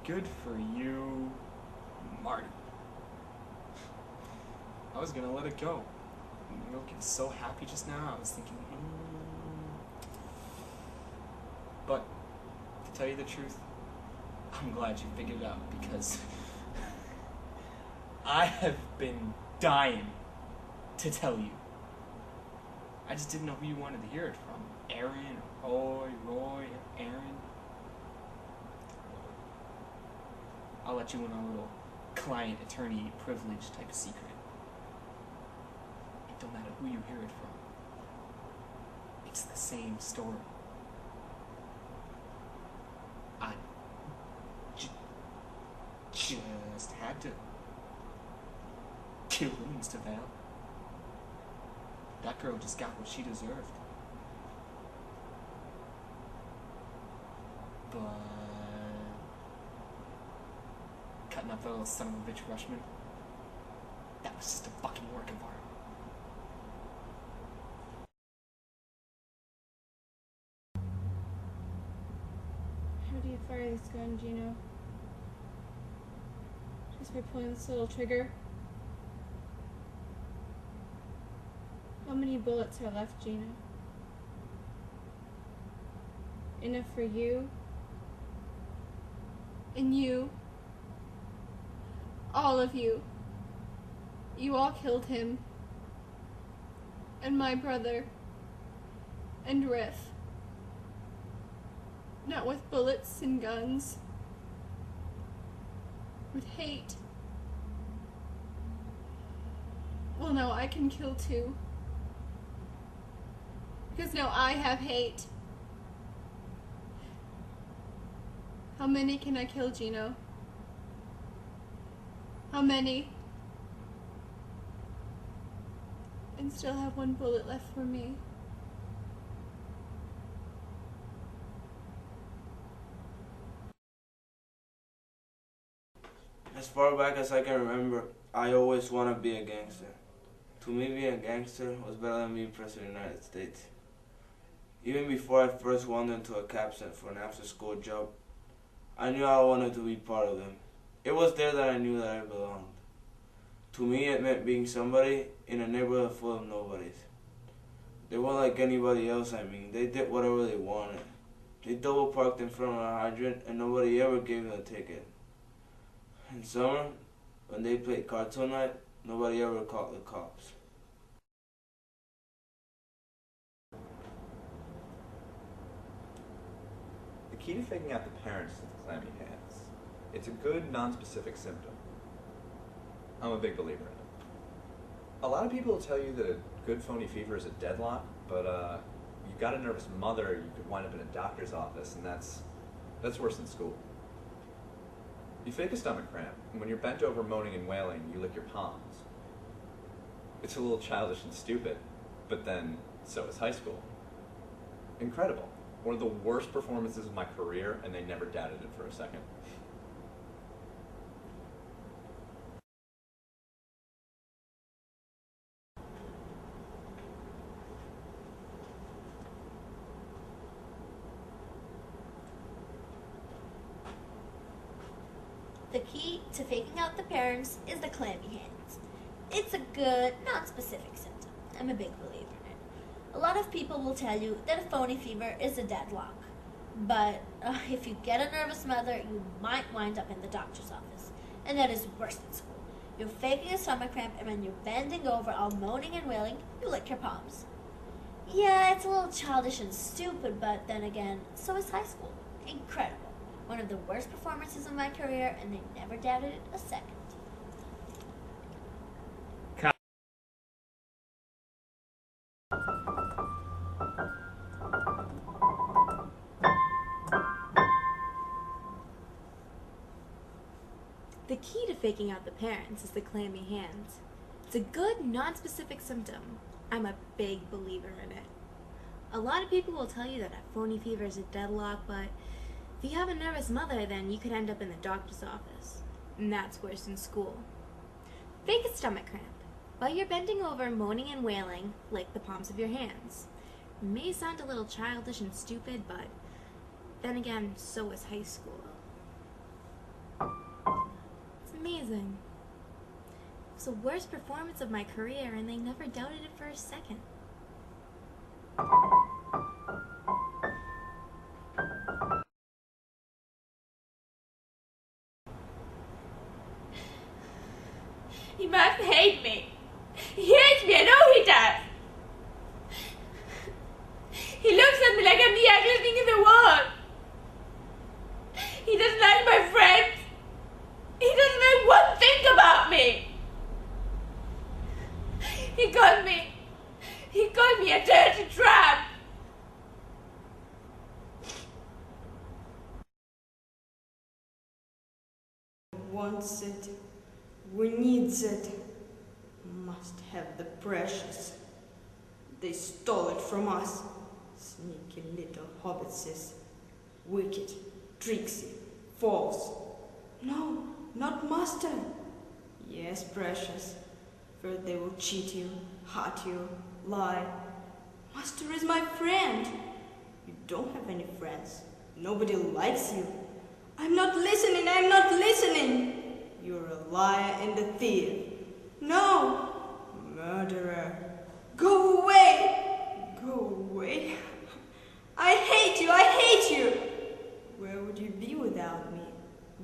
Good for you, Marty. I was gonna let it go. You were looking so happy just now, I was thinking, But, to tell you the truth, I'm glad you figured it out, because I have been dying to tell you. I just didn't know who you wanted to hear it from. Aaron, or Roy, Aaron. I'll let you in on a little client attorney privilege type of secret. It don't matter who you hear it from. It's the same story. I just had to kill him, Mr. Vale. That girl just got what she deserved. But cutting up that little son of a bitch Rushman, that was just a fucking work of art. How do you fire this gun, Gino? Just by pulling this little trigger? How many bullets are left, Gino? Enough for you? And you? All of you. You all killed him. And my brother. And Riff. Not with bullets and guns. With hate. Well, no, I can kill too. Because now I have hate. How many can I kill, Gino? How many? And still have one bullet left for me. As far back as I can remember, I always wanted to be a gangster. To me, being a gangster was better than being president of the United States. Even before I first wandered into a capstan for an after-school job, I knew I wanted to be part of them. It was there that I knew that I belonged. To me, it meant being somebody in a neighborhood full of nobodies. They weren't like anybody else, They did whatever they wanted. They double parked in front of a hydrant and nobody ever gave them a ticket. In summer, when they played cartoon night, nobody ever called the cops. The key to faking out the parents is the clammy hands. It's a good, non-specific symptom. I'm a big believer in it. A lot of people will tell you that a good phony fever is a deadlock, but you've got a nervous mother, you could wind up in a doctor's office, and that's worse than school. You fake a stomach cramp, and when you're bent over moaning and wailing, you lick your palms. It's a little childish and stupid, but then so is high school. Incredible. One of the worst performances of my career, and they never doubted it for a second. The key to faking out the parents is the clammy hands. It's a good, non-specific symptom. I'm a big believer in it. A lot of people will tell you that a phony fever is a deadlock. But if you get a nervous mother, you might wind up in the doctor's office. And that is worse than school. You're faking a stomach cramp, and when you're bending over all moaning and wailing, you lick your palms. Yeah, it's a little childish and stupid, but then again, so is high school. Incredible. One of the worst performances of my career, and they never doubted it a second. The key to faking out the parents is the clammy hands. It's a good, non-specific symptom. I'm a big believer in it. A lot of people will tell you that a phony fever is a deadlock, but if you have a nervous mother, then you could end up in the doctor's office. And that's worse than school. Fake a stomach cramp. While you're bending over, moaning and wailing, lick the palms of your hands. It may sound a little childish and stupid, but then again, so is high school. amazing. It was the worst performance of my career, and they never doubted it for a second. He must hate me. He hates me, I know he does. He looks at me like I'm the ugliest thing in the world. He doesn't like my friends. He doesn't like one thing about me. He called me a dirty tramp. Wants it, we needs it, must have the precious. They stole it from us, sneaky little hobbitses, wicked, tricksy, false. No, not master. Yes, precious, for they will cheat you, hurt you, lie. Master is my friend. You don't have any friends. Nobody likes you. I'm not listening, I'm not listening. You're a liar and a thief. No, murderer. Go away. Go away. I hate you, I hate you. Where would you be without me?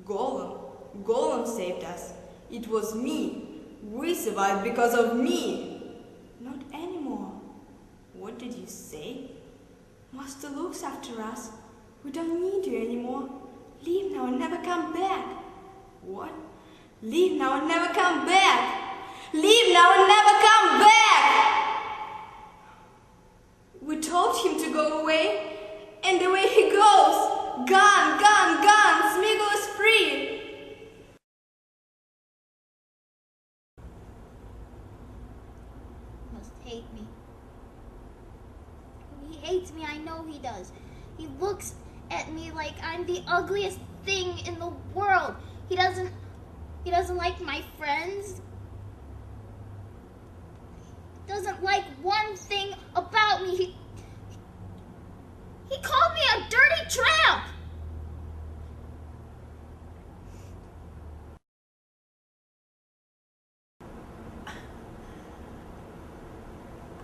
Gollum saved us. It was me. We survived because of me. Not anymore. What did you say? Master looks after us. We don't need you anymore. Leave now and never come back. What? Leave now and never come back. Leave now and never come back. We told him to go away, and away he goes. Gone, gone, gone. Smeagol is free. Must hate me. He hates me, I know he does. He looks at me like I'm the ugliest thing in the world. He doesn't like my friends. He doesn't like one thing about me. He called me a dirty tramp.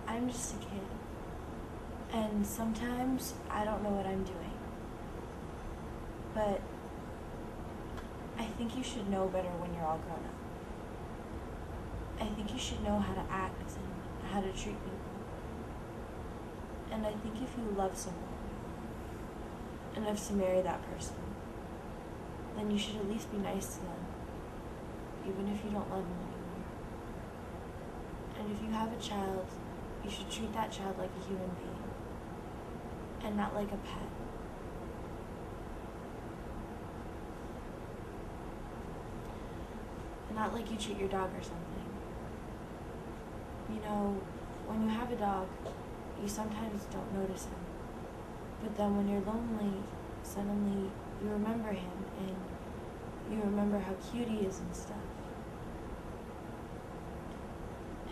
I'm just a kid. And sometimes I don't know what I'm doing. But I think you should know better when you're all grown up. I think you should know how to act and how to treat people. And I think if you love someone enough to marry that person, then you should at least be nice to them, even if you don't love them anymore. And if you have a child, you should treat that child like a human being, and not like a pet. And not like you treat your dog or something. You know, when you have a dog, you sometimes don't notice him. But then when you're lonely, suddenly you remember him, and you remember how cute he is and stuff.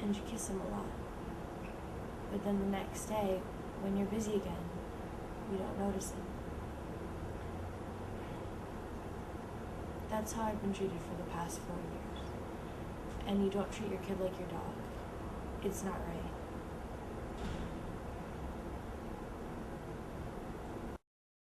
And you kiss him a lot. But then the next day, when you're busy again, you don't notice him. That's how I've been treated for the past 4 years. And you don't treat your kid like your dog. It's not right.